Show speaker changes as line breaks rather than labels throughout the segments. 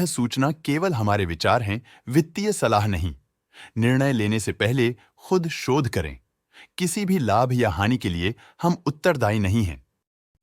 सूचना केवल हमारे विचार हैं, वित्तीय सलाह नहीं। निर्णय लेने से पहले खुद शोध करें। किसी भी लाभ या हानि के लिए हम उत्तरदायी नहीं हैं।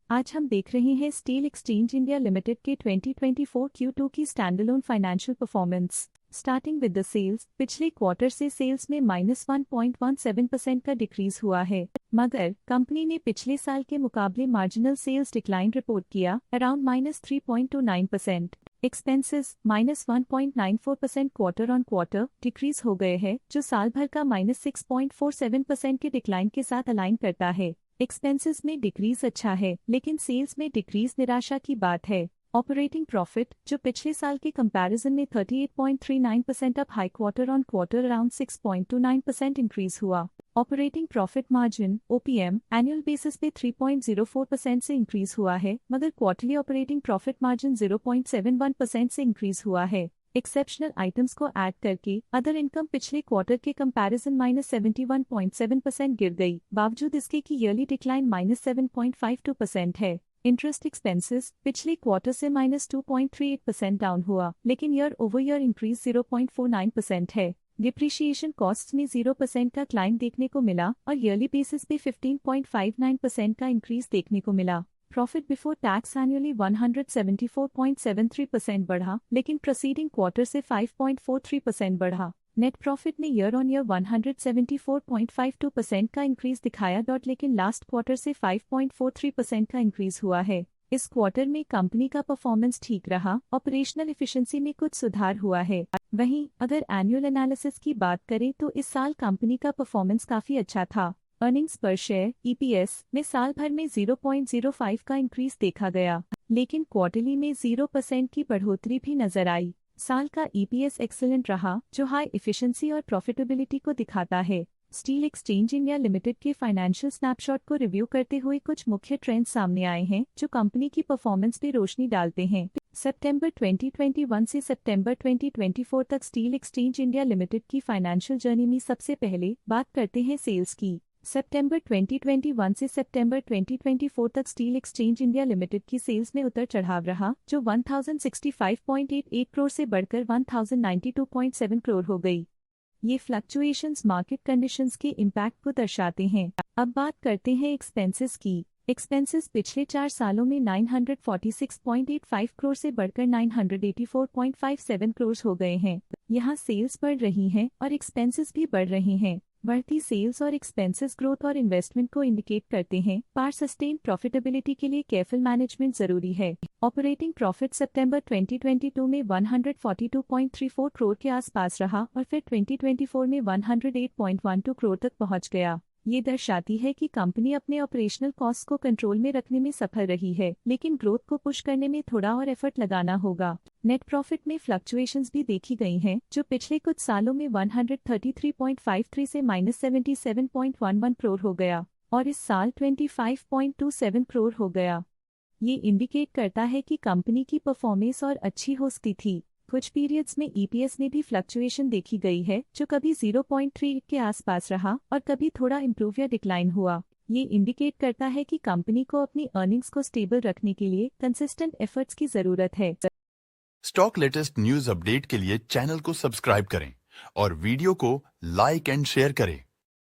आज हम देख रहे हैं स्टील एक्सचेंज इंडिया लिमिटेड के 2024 Q2 की standalone financial performance. Starting with the sales, पिछले क्वार्टर से सेल्स में -1.17% का डिक्रीज हुआ है, मगर कंपनी ने पिछले साल के मुकाबले मार्जिनल सेल्स डिक्लाइन रिपोर्ट किया around -3.29%। Expenses -1.94% quarter on quarter decrease हो गए हैं, जो साल भर का -6.47% के डिक्लाइन के साथ अलाइन करता है। एक्सपेंसेस में डिक्रीज अच्छा है, लेकिन सेल्स में डिक्रीज निराशा की बात है। ऑपरेटिंग प्रॉफिट, जो पिछले साल के कंपैरिजन में 38.39% up high quarter on quarter around 6.29% increase हुआ। Operating profit margin OPM annual basis पे 3.04% से इंक्रीज हुआ है, मगर क्वार्टरली ऑपरेटिंग प्रॉफिट मार्जिन 0.71% से इंक्रीज हुआ है। एक्सेप्शनल आइटम्स को ऐड करके अदर इनकम पिछले क्वार्टर के कंपैरिजन -71.7% गिर गई, बावजूद इसके कि ईयरली डिक्लाइन -7.52% है। इंटरेस्ट एक्सपेंसेस पिछले क्वार्टर से -2.38% डाउन हुआ, लेकिन ईयर ओवर ईयर इंक्रीज 0.49% है। डिप्रिशिएशन कॉस्ट्स में 0% का क्लाइम देखने को मिला और ईयरली बेसिस पे 15.59% का इंक्रीज देखने को मिला। प्रॉफिट बिफोर टैक्स एनुअली 174.73% बढ़ा, लेकिन प्रीसीडिंग क्वार्टर से 5.43% बढ़ा। नेट प्रॉफिट ने ईयर ऑन ईयर 174.52% का इंक्रीज दिखाया, लेकिन लास्ट क्वार्टर से 5.43% का इंक्रीज हुआ है। इस क्वार्टर में कंपनी का परफॉर्मेंस ठीक रहा, ऑपरेशनल एफिशिएंसी में कुछ सुधार हुआ है। वहीं अगर एनुअल एनालिसिस की बात करें तो इस साल कंपनी का परफॉर्मेंस काफी अच्छा था। अर्निंग्स पर शेयर EPS में साल भर में 0.05 का इंक्रीज देखा गया, लेकिन क्वार्टरली में 0% की बढ़ोतरी भी नजर आई। साल का EPS एक्सीलेंट रहा, जो हाई एफिशिएंसी और प्रॉफिटेबिलिटी को दिखाता है। स्टील एक्सचेंज इंडिया लिमिटेड के फाइनेंशियल स्नैपशॉट को रिव्यू करते हुए कुछ मुख्य ट्रेंड्स सामने आए हैं, जो कंपनी की परफॉर्मेंस पे रोशनी डालते हैं। सितंबर 2021 से सितंबर 2024 तक स्टील एक्सचेंज इंडिया लिमिटेड की फाइनेंशियल जर्नी में सबसे पहले बात करते हैं सेल्स की। सितंबर 2021 से सितंबर 2024 तक स्टील एक्सचेंज इंडिया लिमिटेड की सेल्स में उतर चढ़ाव रहा, जो 1065.88 करोड़ से बढ़कर 1092.7 करोड़ हो गई। ये फ्लक्चुएशंस मार्केट कंडीशंस के इम्पैक्ट को दर्शाते हैं। अब बात करते हैं एक्सपेंसेस की। एक्सपेंसेस पिछले 4 सालों में 946.85 करोड़ से बढ़कर 984.57 करोड़ हो गए हैं। यहाँ सेल्स बढ़ रही हैं और एक्सपेंसेस भी बढ़ रहे हैं। बढ़ती सेल्स और एक्सपेंसेस ग्रोथ और इन्वेस्टमेंट को इंडिकेट करते हैं, पर सस्टेन प्रॉफिटेबिलिटी के लिए केयरफुल मैनेजमेंट जरूरी है। ऑपरेटिंग प्रॉफिट सितंबर 2022 में 142.34 करोड़ के आसपास रहा और फिर 2024 में 108.12 करोड़ तक पहुंच गया। ये दर्शाती है कि कंपनी अपने ऑपरेशनल कॉस्ट को कंट्रोल में रखने में सफल रही है, लेकिन ग्रोथ को पुश करने में थोड़ा और एफर्ट लगाना होगा। नेट प्रॉफिट में फ्लक्चुएशंस भी देखी गई हैं, जो पिछले कुछ सालों में 133.53 से -77.11 करोड़ हो गया और इस साल 25.27 करोड़ हो गया। ये इंडिकेट करता है कि कंपनी की परफॉर्मेंस और अच्छी हो सकती थी। कुछ पीरियड्स में EPS में भी फ्लक्चुएशन देखी गई है, जो कभी 0.3 के आसपास रहा और कभी थोड़ा इम्प्रूव या डिक्लाइन हुआ। ये इंडिकेट करता है कि कंपनी को अपनी अर्निंग्स को स्टेबल रखने के लिए कंसिस्टेंट एफर्ट्स की जरूरत है।
स्टॉक लेटेस्ट न्यूज अपडेट के लिए चैनल को सब्सक्राइब करें और वीडियो को लाइक एंड शेयर करें।